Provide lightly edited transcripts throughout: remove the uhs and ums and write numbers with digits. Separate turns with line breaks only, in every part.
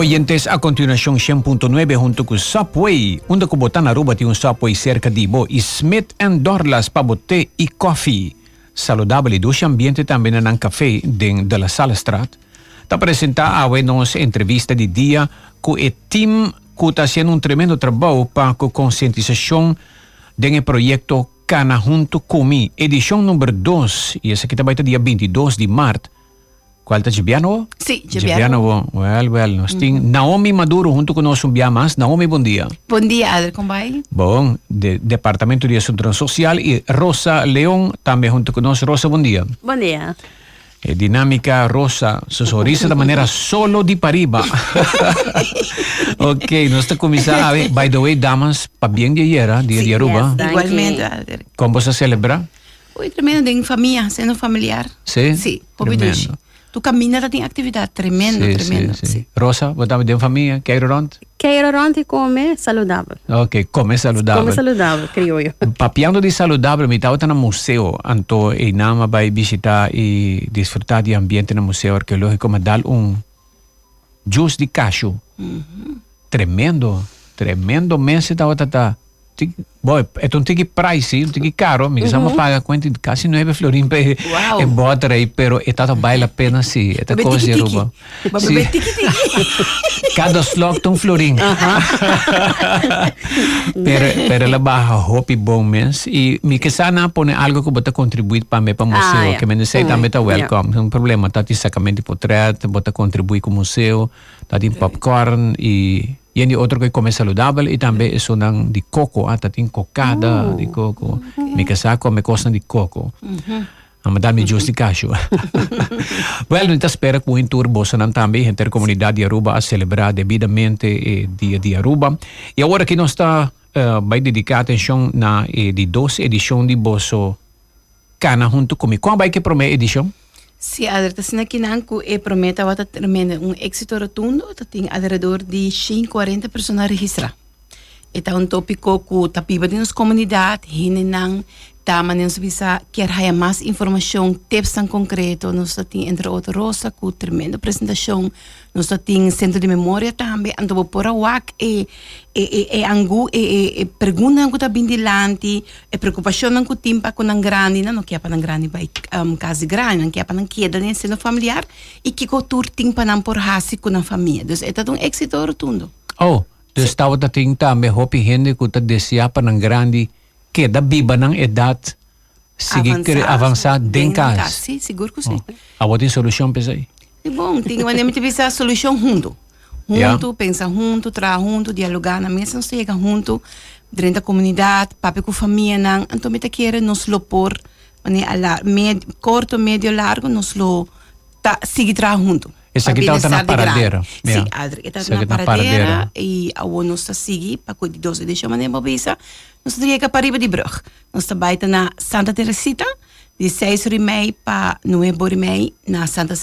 Oyentes, a continuación 100.9 junto con Subway. Unda kubotan Aruba tiene un Subway cerca di Bo y Smith & Dorlas pa boté y coffee. Saludable y duce ambiente también en un café de la Salestrat. Ta presenta a nos entrevista di dia con el team que está haciendo un tremendo trabajo para concientización del proyecto Cana junto conmigo. Edición número 2 y esa que está dia 22 de marzo. Qual está Gibiano?
Sim, Gibiano.
Well, nós temos Naomi Maduro junto conosco um dia mais. Naomi, bom dia.
Bom dia, Adri, como vai?
Bom, Departamento de Assuntos Social e Rosa Leão também junto conosco. Rosa, bom dia.
Bom dia.
Dinâmica, Rosa, su sorriso da maneira solo di pariba. Ok, nós estamos começando. By the way, damas, para bem de ayer, dia de Aruba.
Yes, igualmente, Adri.
Como você celebra?
Oi, tremendo, em família, sendo familiar.
Sim?
Sim, tremendo. Tu caminha, tem atividade, tremendo.
Sim. Rosa, botamos de família, quer ir rond?
Quer ir rond e comer saudável.
Ok, comer saudável.
Comer saudável, crioulo.
Papiando de saudável, me estava no museu, então e nama vai visitar e desfrutar do ambiente no museu arqueológico, mas dar juice de cacho. Tremendo mês estava Boy, é um ticket pricey, um ticket caro, me chama paga quanto quase 9 florin
wow.
em bota aí, pero é tanto vale a pena sim, é tal coisa Aruba. Cada slot tem florin. pero ela barra hopi bom mês e me que sana pone algo que bota contribuir para me para museu, que me sei também tá welcome. Um problema tá de sacamento de portrait, bota contribuir com o museu, tá de popcorn e de outro que come saudável e também é sonang de coco, tem cocada de coco. Me casar come coisa de coco. A madame juice de cacho. Well, nós espera que o tour bosanam também entre a comunidade de Aruba a celebrar devidamente o dia de Aruba. E agora que nós está vai dedicar atenção na de 12 edição de Bosso Cana junto comigo. Qual vai que promete edição?
Sim, Adri, assim aqui não que promete a tremendo êxito rotundo, tem alrededor de 140 pessoas registradas. Ito ang topiko ko tapiba din sa komunidad, hininang tama din sa bisa, quer haya mais informação, tips ang konkreto, nós tem entre outros Rosa, com tremenda apresentação, nós tem centro de memória também, ando por a wak angu pergunta ang ko ta bindilante, preocupação ang ko timpa ko ng grande, não kaya pa ng grande by casa grande, não kaya pa ng queda din sino familiar, e kiko tur timpa ng por hasi ko ng família. Dus ito ang éxito rotundo.
Oh. Dus tawag natin também hopi hindi ko ta desya pa ng grande queda biba ng edad sige avançar den casa.
Sim, seguro que sim.
Abo tem solução pesa aí.
É bom, tem que pensar solução junto. Pensa junto, tra junto, dialogar na mesa, nós chega junto, dentro da comunidade, papi com família nang, então me quer nos lo por, curto, médio, largo, nos lo sigue tra junto.
Essa aqui está na paradeira.
Sim, Adri, está na paradeira e a o nós está seguir para cuidar dos de chama nem bobisa. Nós teria para riba de Brug. Nós está baita na Santa Teresita de 6h30 para 9h30 na Santa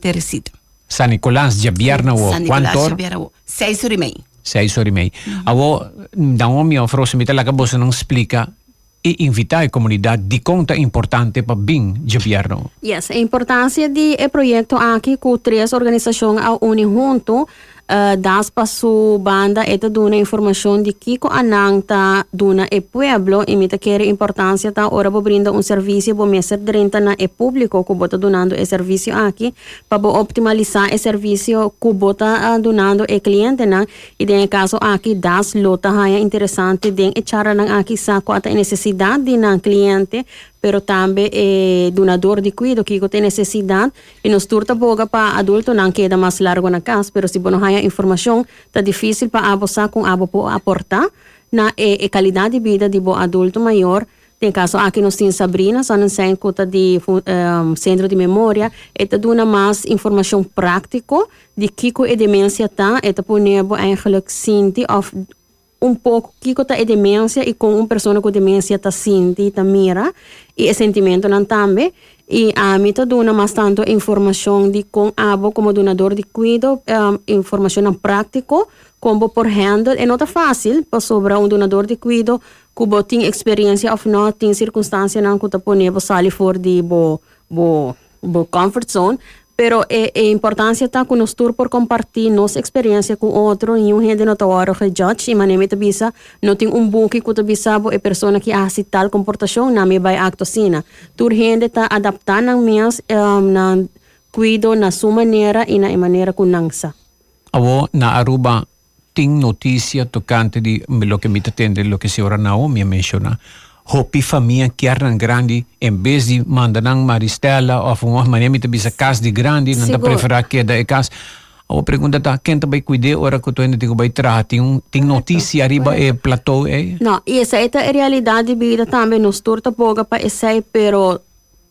Teresita.
San Nicolás de Bierna o quanto?
6h30.
6h30. Avo Naomi ofrece me la cabosa não explica e invitar a comunidade de conta importante para bem de governo.
Yes, a importância de projeto aqui com 3 organizações ao unir junto, das para sua banda eta duna informação de Kiko Anangta duna e pueblo e mita quer importância ta ora bo brinda serviço bo meser drenta na e público que bota donando e serviço aqui para bo optimalizar e serviço que bota donando e cliente na e den caso aqui das lota haya interessante den e chara nang aqui sa quanta necessidade na cliente pero também donador de cuido que tem necessidade e nos turta boga para adulto não queda mais largo na casa, pero se não há informação tá difícil para abusar com abo po aportar na qualidade de vida de bo adulto maior. Tem caso aqui nós temos Sabrina, só não sei conta de centro de memória, eta dona mais informação prática de Kiko e demência tá, eta ponebo eigenlijk sinti of pouco que tá a demência e com uma pessoa com demência tá sente, tá mira e o sentimento não também e a mim tá dando mais tanto informação de com abo como donador de cuido, informação prático como por handle e não tá fácil para sobrar donador de cuido que tem experiência ou não tem circunstância não que tá poner sair fora de bo comfort zone Pero a importância está com nós por compartilhar nossa experiência com outro e gente não está hora que judge e maneira de bisa não tem bom que kuta bisa bo é pessoa que age tal comportação na me vai acto sina. Tur gente está adaptando nas minhas na cuido na sua maneira e na maneira com nansa.
Awo na Aruba ting notícia tocante de lo que me atende lo que a senhora Naomi menciona. Hopi família que eram grande, em vez de mandar Maristela ou uma maneira de bisa casa de grande, não dá preferir que da casa. A pergunta tá, quem também cuida ora que tu ainda digo vai tratar, tem notícia arriba e platô é?
Não, e essa é a realidade de vida também, nos turta pouca para essa, pero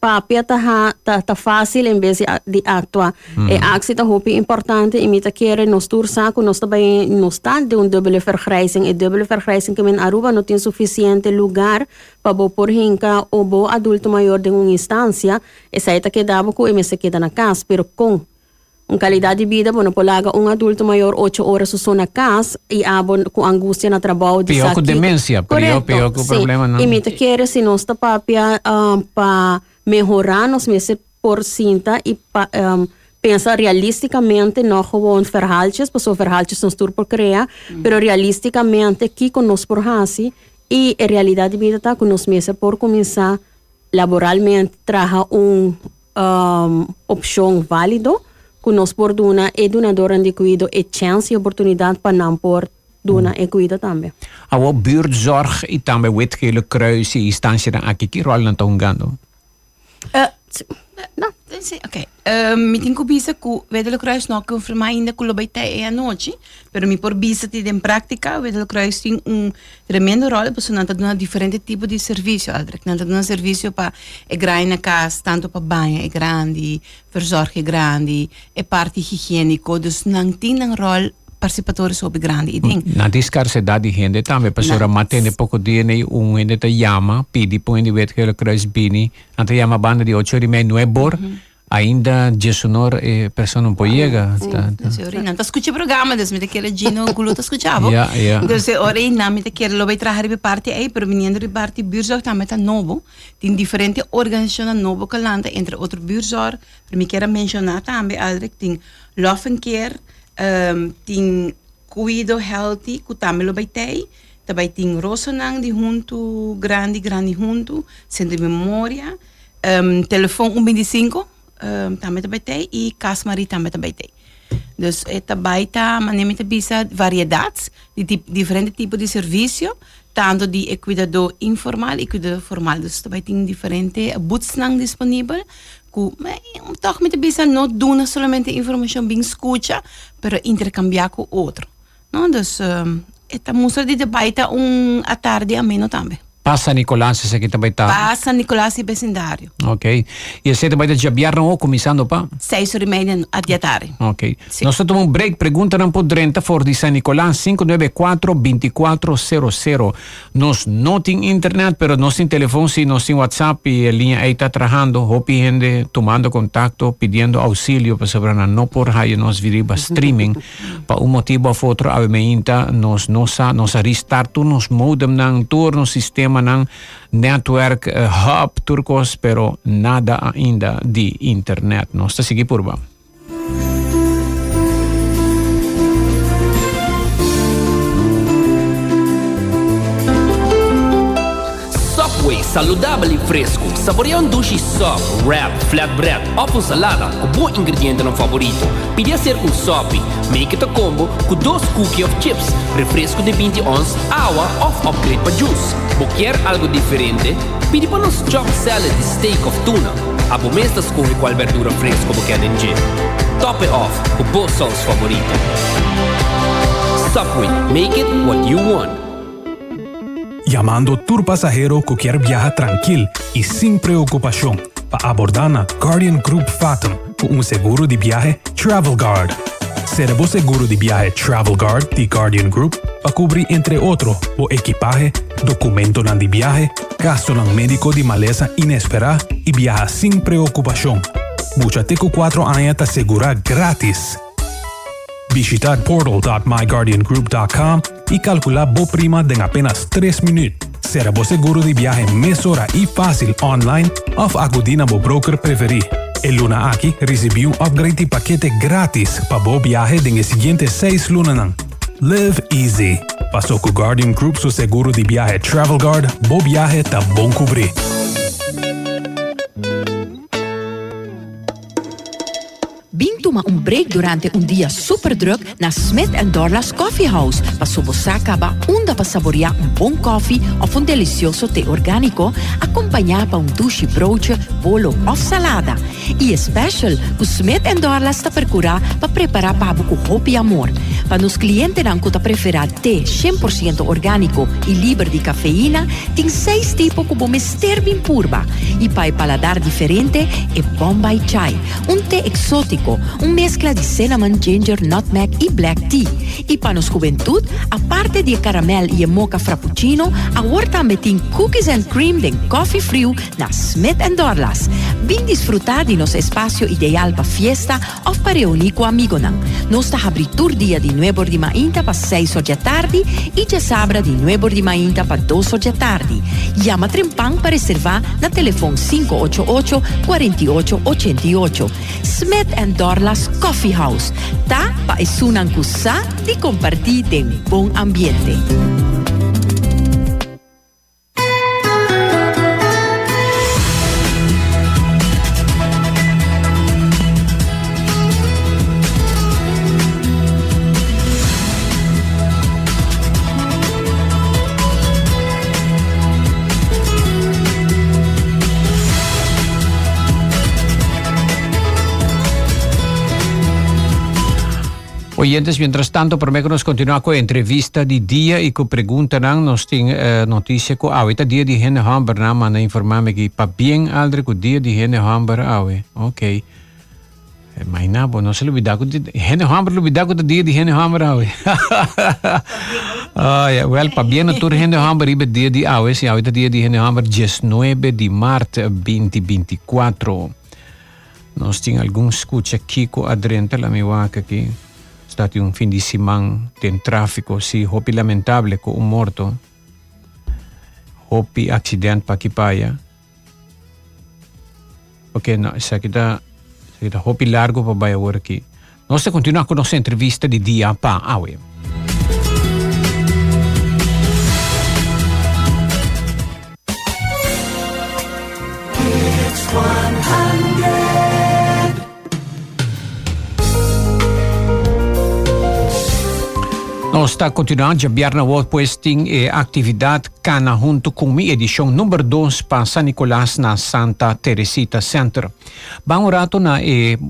papia tá fácil em vez de actuar. E actie tá hopi importante e mita querer nos tur saco nos também nos tá de dubbele vergrijzing e dubbele vergrijzing que men Aruba não tem suficiente lugar para bo por hinka ou bo adulto maior de uma instância, essa é que dá com e me se queda na casa, pero com qualidade de vida, bueno, polaga adulto maior 8 horas só na casa e abon com angústia na trabalho de
pior com demência, pior com problema não.
E mita querer se nos tá papia para melhorar nos meses por cinta e pensa realisticamente não gewoon verhaaltjes, passo verhaaltjes nos tur por criar, pero realisticamente que com nos por hasi e a realidade de vida tá com nos meses por começar laboralmente traga opção válido com nos por duna e donadora de cuido e chance e oportunidade para não por duna e cuido também.
A buurtzorg e também o Gele Kruis e instância aqui que rol não estão ganhando.
Não, ok. Me tenho que bisa que o Gele Kruis não confirma ainda que o lobaita é a noite, pero me por bisa de em prática o Gele Kruis tem tremendo rol, porque não está dando diferente tipo de serviço, não está dando serviço para é grande na casa, tanto para banho é grande, verzorg é grande, é parte higiênico, dus não tem um rol participatório sobre grande.
Na discarcidade de gente também, pessoa matende pouco dia nem gente te chama, pede para o Gele Kruis bini, ante chama banda de 8 horas não é bor, ainda gestionar e pessoa não pode chegar.
Não tá escutando o programa, dus me te quer Gino Gulu tá escutando. Dus ora ainda me te quer lo vai trazer de parte aí, pero viniendo de parte buurzorg também tá novo, tem diferente organizações novo que landa entre outro buurzorg, para me quero mencionar também, Aldrich, tem Love and Care, tem Cuido Healthy, que também lo vai ter, também tem Rosanang de junto, grande junto, Centro de Memória, telefone 125, também vai ter, e Casa Maria também vai ter. Dus também tá, maneira de bisa variedades, de diferente tipo de serviço, tanto de cuidador informal e cuidador formal. Dus também tem diferente boetsnang disponível, toch met de bisa não doen solamente informação bem escuta, pero intercambiar com outro. Não, dus estamos de debate a tarde ameno também.
Passa Nicolás se aqui também tá.
Passa Nicolás e vecindário.
Ok. E esse também já vieram ou começando pa?
6h30 a tarde.
Ok. Nós tomamos break. Pergunta não por 30 for de San Nicolás 594-2400. Nós não tem internet, pero nós tem telefone, sim, nós tem WhatsApp e a linha aí está trabajando. Hopi gente tomando contacto, pedindo auxílio para sobre não por aí nós viriba streaming. Para motivo ou outro, a meinta nós restarto nos modem ng turno sistema ng network hub turcos pero nada ainda de internet. Nós está seguir por ba.
Subway, saludable e fresco. Saboreia um dushi sub, wrap, flatbread ou salada com bom ingrediente no favorito. Podia ser sopi, make it a combo com 2 cookies of chips, refresco de 20 ons, água ou upgrade para juice. Quer algo diferente? Pedi para nos chop salad de steak of tuna. A bomesta escolhe qual verdura fresca você quer encher. Top it off com boa sauce favorita. Subway, make it what you want.
Llamando Tour Pasajero que quer viajar tranquilo e sem preocupação para abordar na Guardian Group Fathom com seguro de viaje Travel Guard. Será o seguro de viaje Travel Guard de Guardian Group para cobrir, entre outros, o equipaje, documento de viaje, gasto médico de maleza inesperada e viajar sem preocupação. Búscate com 4 anos de segura grátis. Visitar portal.myguardiangroup.com e calcular bo prima em apenas 3 minutos. Será bo seguro de viaje mesura e fácil online ou acudir na bo broker preferido. E Luna aqui recebeu um upgrade de paquete grátis para bom viagem nos seguintes 6 lunas. Live easy. Passou com o Guardian Group seu seguro de viagem Travel Guard, bom viagem tá bom cobrir.
Bing toma break durante dia super druk na Smith & Dorlas Coffee House para sobosaka ba onda para saborear bom coffee of delicioso té orgánico acompanhado pa douche broodje, bolo of salada. E special, o Smith & Dorlas ta percura para preparar pa com hopi amor. Para nos clientes não ta preferar té 100% orgánico e livre de cafeína, tem 6 tipos como mister bem purba. E para paladar diferente é Bombay Chai, té exótico, mezcla de cinnamon, ginger, nutmeg e black tea. E para nos juventud, aparte de caramel e mocha frappuccino, agora também tem cookies and cream de coffee frio na Smith & Dorlas. Bem desfrutar de nosso espaço ideal para fiesta ou para reunir com amigos. Nós está abrindo dia de 9 de manhã para 6 da tarde e de sábado de 9 de manhã para 2 da tarde. Llama Trempang para reservar na telefone 588-4888. Smith & Dorlas Coffee House. Ta pa isunang kusa di compartir de bom ambiente.
Oyentes, mientras tanto, por que nos continua com a entrevista de dia e com pergunta nós tem notícia com esta dia de Henne Hamber na manda informar-me que para bem aldre com dia de Henne Hamber ok. Mas não se olvidar com Henne Hamber olvidar com dia de Henne Hamber well, para bem na tour Henne Hamber ibe dia de se esta dia de Henne Hamber 19 de março 2024. Nós tem alguns escucha aqui com adrenta la miwaka aqui. Stati un fin di semana tem tráfico, si hopi lamentável com morto, hopi acidente pa kipaya. Ok, no, sa kita hopi largo pa baya agora aqui. Nós continuamos com nossa entrevista de dia pa awe. It's 100. Nós está continuando a enviar na web posting e atividade cana junto com a edição número 2 para San Nicolás na Santa Teresita Center. Bang rato na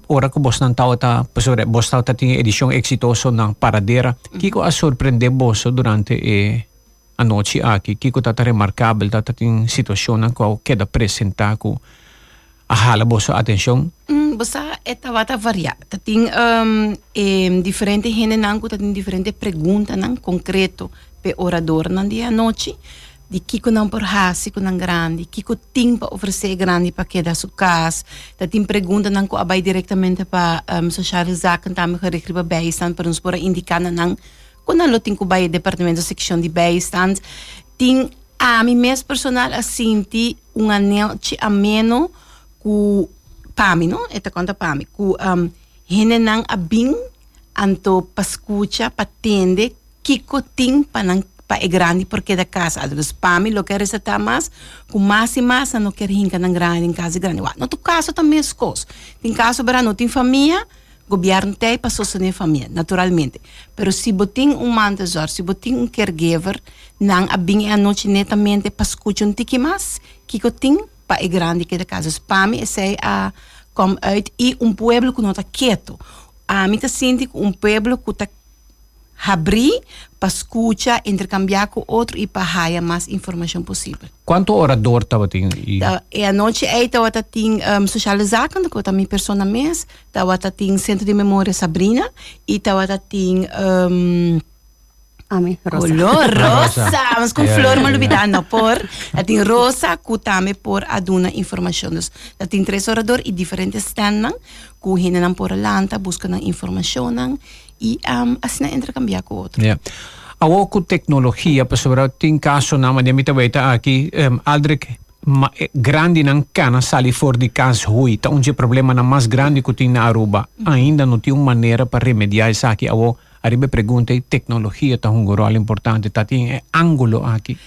ora ko boss ng tao ta pasore boss tao ta ting edição exitoso ng paradera. Kiko a sorprende boss durante anoche aqui. Kiko ta remarkable ta ting sitwasyon ng ko queda presenta ko. Ahala boss atenção.
Bosa etawata varia. Tating diferente gente nangu tating diferente pergunta nang concreto pe orador nan dia noche. Di kiko nang porhasi ko nang grande, kiko ting pa oferecer grande pa queda su casa. Tating pergunta nang ko abay directamente pa social zaken tami gericht pa bijstand para nos pora indicar nang ko nang loting ko bay departamento section de bijstand. Ting a mi mes personal asinti un anel ci ameno ku pami, no? Esta conta pami. Ku hene nang abing anto pascucha patende kiko ting panang pa e grande porque da casa. Adros pami lo que reseta mais ku mais e mais no quer hinca nang grande em casa grande. No tu caso também as coisas. Tem caso brano tem família, governo tem para sostener família, naturalmente. Pero se botin mantezor, se botin caregiver nang abing a noite netamente pascucha tiki mais kiko ting pa e grande que da casa. Spami e sei a come uit e pueblo que não está quieto. A mim tá sente pueblo que está abrir para escutar, intercambiar com outro e para haya mais informação possível.
Quanto orador estava tem?
E a noite aí estava tem socializando com a minha persona mesmo, estava tem Centro de Memória Sabrina e estava tem Rosa. Mas com flor malubidano por tem Rosa que também por aduna informações. Tem 3 oradores e diferentes stands que hinam por lanta buscando informação e assim intercambiar com outro.
Yeah. Awo ko teknolohiya pa sobra ting kaso naman yamita weta aki Aldrich grande não cana sali fora de casa hui. Tá onde problema na mais grande que tem na Aruba. Ainda não tem uma maneira para remediar isso aqui. Arriba pergunta, tecnologia tá um rol importante, tá tem ângulo aqui.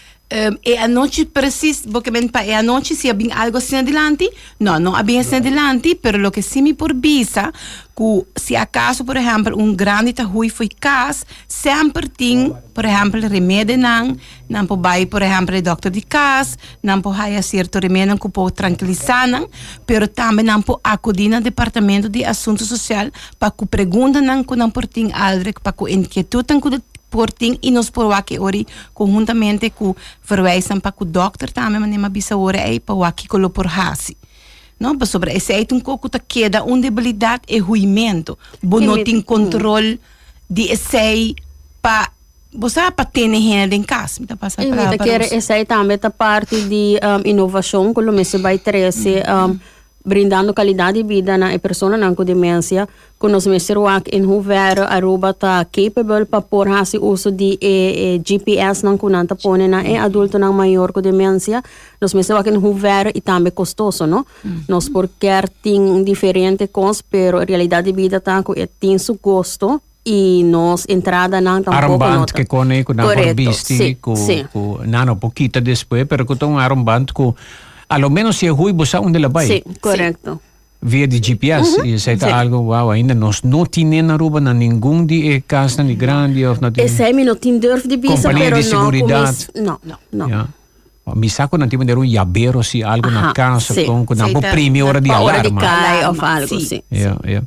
E a noite precisa, porque a noite se há algo assim adelante, não há bem assim adelante, pero lo que sim me por visa, que se acaso, por exemplo, grande tahui foi caso, sempre tem, por exemplo, remédio não pode vai, por exemplo, doctor de casa, não pode há certo remédio que pode tranquilizar, pero também não pode acudir no departamento de assunto social para que pergunta não por tem algo para que inquietude porting e nos por aqui ori conjuntamente com verwijzen para o doctor também mas nem bisa ora aí para aqui colo por hasi não para sobre esse aí um pouco tá queda debilidade e ruimento não tem controle de esse para você para ter renda em casa me tá passando para
para esse aí também tá parte de inovação que o mês vai trazer brindando qualidade de vida na pessoa com demência, que nós mesmos em hoeverre Aruba está capable para pôr esse uso de GPS não que nanta põe na adulto não maior com demência, nós mesmos em hoeverre e também custoso, não? Nós porque tem diferente coisas, pero a realidade de vida tá que tem seu gosto e nós entrada não tampouco
armband que cone com na visti com nano pouquita depois, pero com armband com Allo menos se hui bosa onde la vai.
Sim, correto.
Via de GPS. E isso é algo, wow, ainda nós não tínhamos na Aruba na nenhum de casa de grande ou na
esse aí não tem durf de bisa,
companhia de seguridade.
Não.
Yeah. Mi saco não tivemos um yabero se algo na casa com na primeira hora de alarma.
Hora de cai ou algo, sim.
Yeah.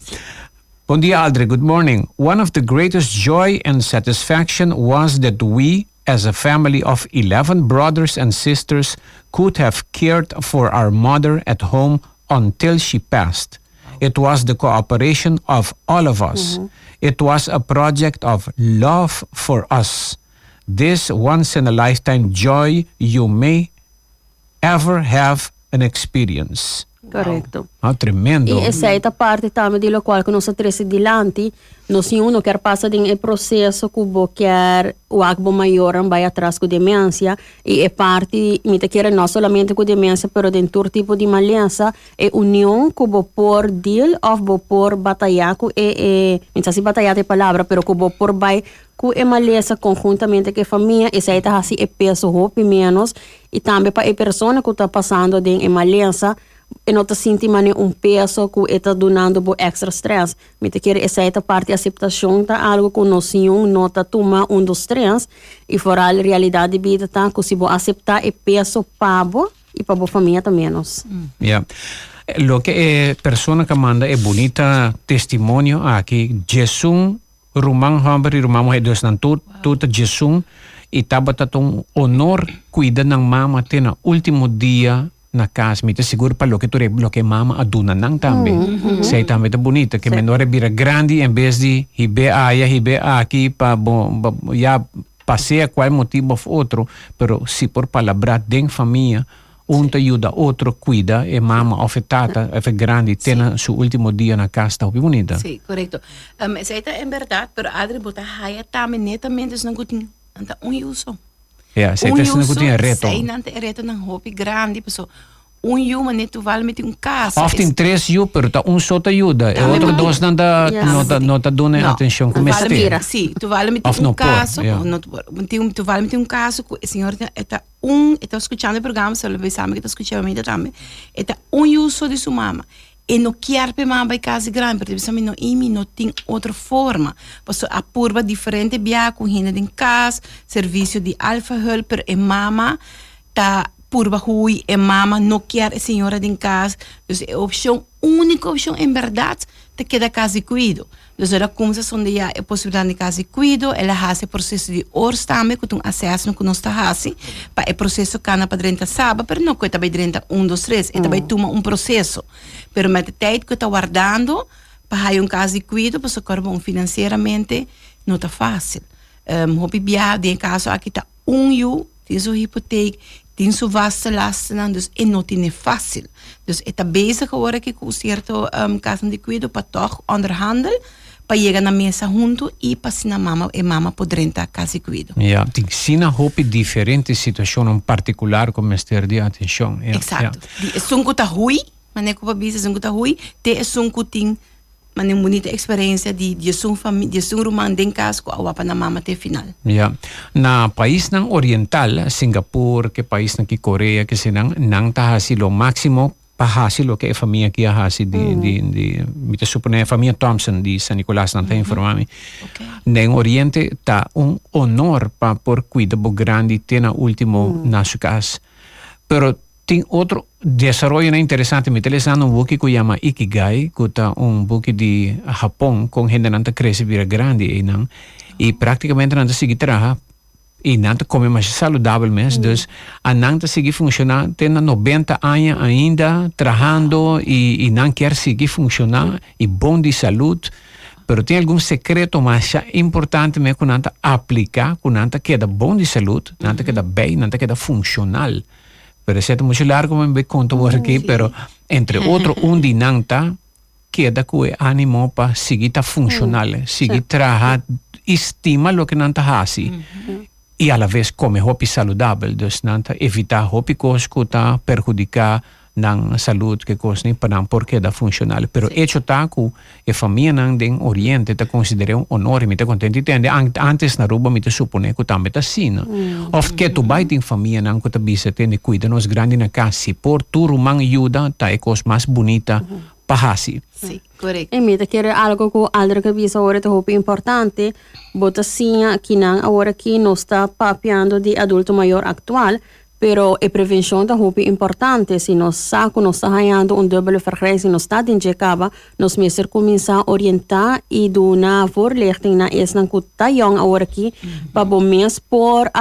Bom dia, Aldre. Good morning. One of the greatest joy and satisfaction was that we, as a family of 11 brothers and sisters, could have cared for our mother at home until she passed. It was the cooperation of all of us. It was a project of love for us. This once-in-a-lifetime joy you may ever have an experience.
Correto.
Tremendo.
E essa é a parte também de lo qual que nós trece dilante, nós não quer passar de processo que o quer o algo maior vai atrás com demência e é parte me quer não somente com demência, pero de todo tipo de maleza é união que o por deal ou por batalhar com não sei se batalhar é palavra, pero que o por vai com a maleza conjuntamente com a família, essa é assim é peso roupa menos e também para a pessoa que está passando de maleza e não está sentindo peso que está donando por extra stress. Me te quer essa parte de aceitação tá algo que nós não está tomando dos três e fora a realidade de vida tá que se você aceitar o peso para e para a família também menos.
Yeah. Lo que é pessoa que manda é bonita testemunho aqui. Jesus rumang hambari rumamo é Deus nanto tudo Jesus e tabata tong honor cuida ng mama te na último dia na casa, mi te seguro pa lo que mama aduna nang tambe. Sei tambe ta bonita, que menor bira grande em vez de hibe aqui pa ya pasea qual motivo of outro, pero si por palabra den família, te ajuda, outro cuida, e mama afetada, é grande, tem seu último dia na casa, tá bonita.
Sim, correto. Sei tá em verdade, pero adri bota haya também netamente não gutin, anta uso.
Ja, sei te não tinha reto.
Sei não tem reto nang hopi grande, pessoa. Uma neto vale met caso.
Often 3 pero ta só te ajuda. E outro dois não tá dando atenção como este.
Sim, tu vale met caso. Tu vale met caso que o senhor está escutando o programa, se ele sabe que está escutando a mim também. Está uso de sua mama. E não quer para mama em casa grande, porque pensamos não tem outra forma. Porque a curva diferente bia com renda em casa, serviço de alfa helper e mama tá por hui e mama não quer a senhora em casa. Então, a única opção, em verdade, te queda casa e cuido. Então, ela começa onde há a possibilidade de casa e cuido, ela faz o processo de horas também, com um acesso que nós está fazendo, para o processo cana para 30 sábado, mas não que também 30, 1, 2, 3, e também toma um processo. Mas a tempo que está guardando, para ter casa e cuido, para socorrer financeiramente, não está fácil. Hobby biado, em caso, aqui está tem sua hipoteca, tem sua vasta lasta, e não é fácil. Então, está bezig agora com certo casa de cuido para toch onderhandel, para llegar na mesa junto e para si mama poder estar casi cuido.
Ja, tem sina hopi diferente situação particular com mestre de atenção. Ja,
Exato. É sunco tá ruim, mas não é culpa bisa sunco tá ruim, é sunco tem mas é uma bonita experiência de sua família, de sua irmã den casco ao apa na mama até final.
Ja. Na país nang oriental, Singapore, que país nang Korea, que sinang nang tahasi lo máximo pahasi lo que a família que hasi de mita supone a família Thompson de San Nicolás nang ta informami.
Okay.
Neng oriente ta honor pa por cuida bo grande tena último na su casa. Pero tem outro desarrollo interessante. Me telesando um book que chama Ikigai, que é um book de Japão, com gente que cresce vira grande e praticamente não seguir trabalhar e não come mais saudável mesmo. Então, a não seguir funcionar, tem 90 anos ainda trabalhando e não quer seguir funcionar e bom de saúde. Pero tem algum secreto mais importante mesmo que não aplicar, que não queda bom de saúde, não queda bem, não queda funcional. Pero é muito largo, mas me conto por aqui, pero entre outro, dinanta queda com o ânimo para seguir funcional, seguir trabalhar, estima o que não está assim. E, à la vez, come hobby saudável, então, não evitar hobby coisas que está perjudicar na saúde, que coisa nem para não porque da funcional. Pero hecho tá que a família não den oriente tá considera honor, me tá contente entende antes na ruba me tá supone que também tá assim. Of que tu vai tem família não que tá bisa tem cuida nos grande na casa, se por tu rumang ajuda tá é coisa mais bonita para assim.
Sim, correto.
E mita quer algo que aldra que bisa agora tá hopi importante, bota sim que não agora que nós está papiando de adulto maior atual. Pero a prevenção da roupa é importante. Se nós saco, nós está ganhando double vergrijs, se nós está injectava, nós mesmo começar a orientar e do na voorlichting na is na kuta young agora aqui, para bom mês por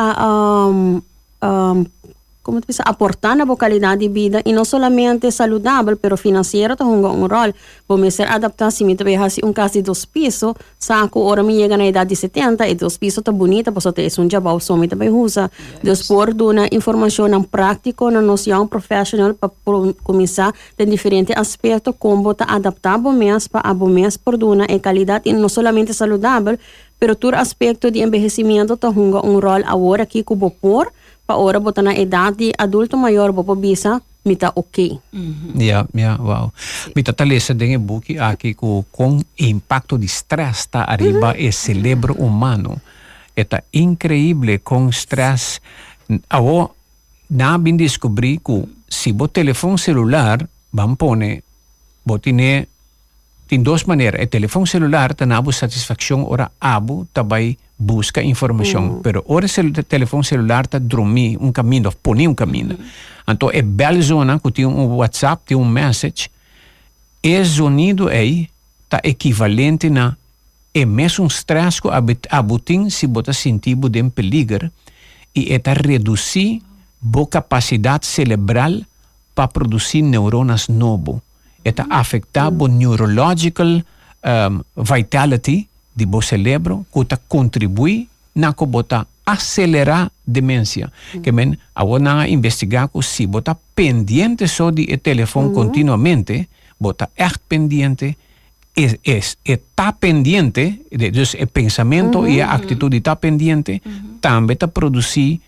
como te aportar na boa qualidade de vida e não somente saudável, pero financeiro também tem rol. Vamos ser adaptar se me também assim caso de 2 pisos, saco ora me chega na idade de 70 e 2 pisos tá bonita, pois até é jabau só me também usa. Depois do na informação na prática, na noção profissional para começar tem diferentes aspectos como tá adaptar bom mês para bom mês por dona e qualidade e não somente saudável, pero todo aspecto de envelhecimento tá um rol agora aqui que vou pôr para ora botar na idade adulto maior vou bisa mita ok.
Wow. Mita talesa den book aqui com impacto de stress tá arriba e cérebro humano. Eta increíble com stress. Awo na bin descobri que se bo telefone celular vamos pone botine tem 2 maneiras. O telefone celular tá na satisfação ora abo também busca informação. Pero ora o telefone celular tá dormir caminho, pone caminho. Então é bela zona que tem WhatsApp, tem message. E sonido aí tá equivalente na é mesmo stress que abutin se bota sentir em perigo e é tá reduzir a capacidade cerebral para produzir neuronas novas. Eta afectar o neurological vitality de bo cérebro que ta contribui na que bota acelerar demência. Que men agora investigar que se bota pendiente só de telefone continuamente, bota echt pendiente está pendiente, dus o pensamento e a atitude está pendiente, também está produzir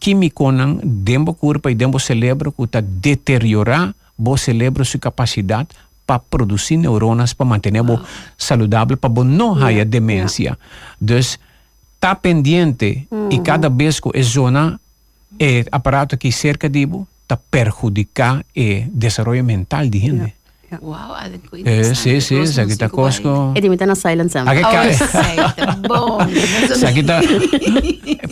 químico dentro do corpo e dentro do cérebro que está deteriorar o cérebro sua capacidade para produzir neuronas para manter o saudável para não ter demência. Dus está pendiente e cada vez que a zona é aparato que cerca de está perjudicar o desenvolvimento mental de gente.
Wow,
sim, sa kita kosko.
E dimita na silence am.
Bom.
Sa kita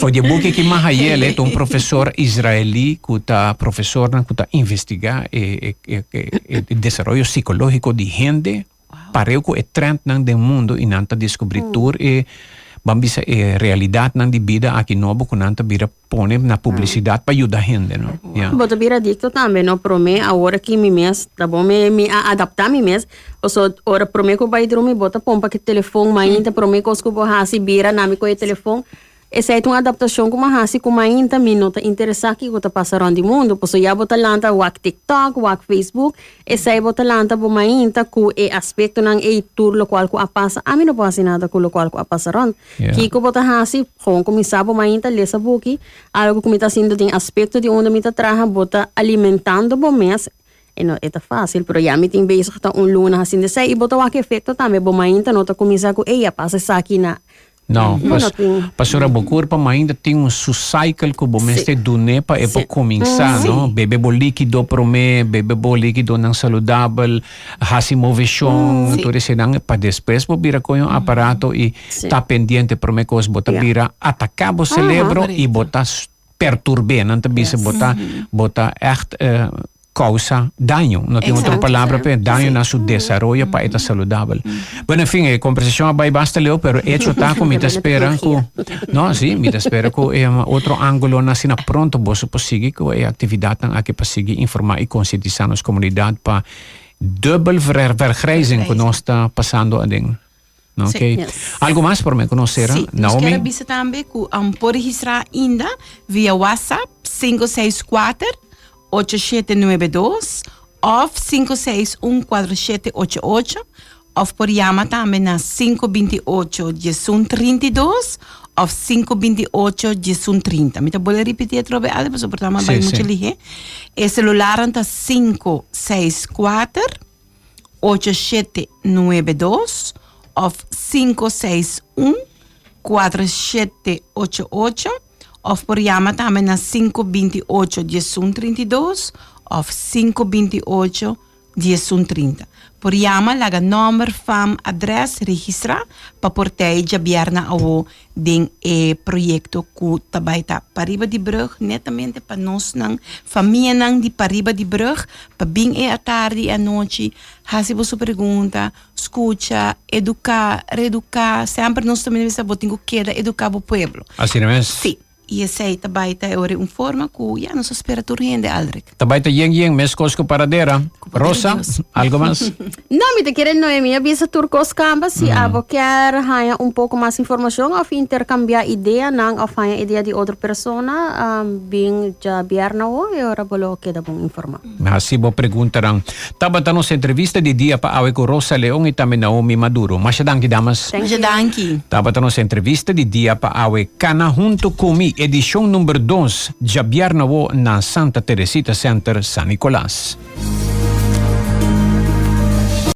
pode buki que mahayele um professor israeli que tá professor na que tá investigar o desenvolvimento psicológico de gente para o trend nang do mundo e nanta descobrir e bambisa realidade nang di vida aqui novo que nanta bira pone na publicidade para ajudar gente, no?
Bota bira dito também, no prome agora que mi mes, tá bom me adaptar mi mes, ou só ora prome ko vai dormir bota pompa que telefone, mas ainda prome ko sko bo hasi bira nami ko telefone essa é uma adaptação como a hasi como ainda me nota interessar que está passando no mundo, pois já bota lanta o TikTok, o Facebook, essa é bota lanta bo ainda com o aspecto ng e tour lo qual ko a passa, a mim não passa nada com lo qual ko a passaron. Que ko bota hasi, kung começar bo ainda lesa buki, algo que me está sendo tem aspecto de onde me está traja bota alimentando bo mes. Não é fácil, pero já me tem beijo que tá luna assim de sei e bota o que efeito também bo ainda não tá começar com eia passa isso aqui na
não, pastora Bukur pa ainda tem um cycle que bom este dune pa para começar, não? Bebe bo líquido prome, bebe bo líquido não saudável, hasi movição, tudo isso não para depois bo bira com um aparato e tá pendente prome cos bota bira atacar o cérebro e bota perturbar, não tá bisa bota echt causa daño. No tengo otra palabra, pero daño en su desarrollo para estar saludable. Bueno, en fin, conversación va y basta, Leo, pero hecho está como me te espera. No, sí, me te espera que otro ángulo nasina pronto, vos posigue que actividad aquí para seguir informar y concientizar nuestra comunidad para dubbel vergrijzing que nos está pasando a ding. Okay. Algo más por me conocer,
sí,
Naomi?
Quero visitar também que por registrar ainda via WhatsApp 564-8792 of 561-4788 of por llama também na 528-1832 of 528-1830. Me vou repetir outra vez, depois o programa vai muito ligar. O celular está 564-8792 of 561-4788 of por llama também na 528-1832 of 528-1830. Por llama laga número fam adres registra para portei de bierna ao den projeto ku tabaita pariba di brug netamente para nós nang família nang di pariba di brug para bem a tarde e a noite hasi você pergunta escuta educar reeducar sempre nós também vamos saber que queda educar o pueblo
assim mesmo
sim. E esse tabaita é uma forma que já não se espera turrende Aldrich.
Tabaita yeng mes cosco paradera. Rosa, algo más?
Não, me te querem Noemi, avisa turcos cambas se abo quer haya pouco mais informação ou intercambiar ideia não ou haya ideia de outra pessoa bem já bierna ou e ora bolo queda bom informar.
Assim bo perguntarang. Tabata nos entrevista de dia pa awe ko Rosa Leong e também Naomi Maduro. Masyadang kidamas.
Masyadang.
Tabata nos entrevista de dia pa awe Kana Junto Kumi edição número 2 de bierna wo na Santa Teresita Center San Nicolás.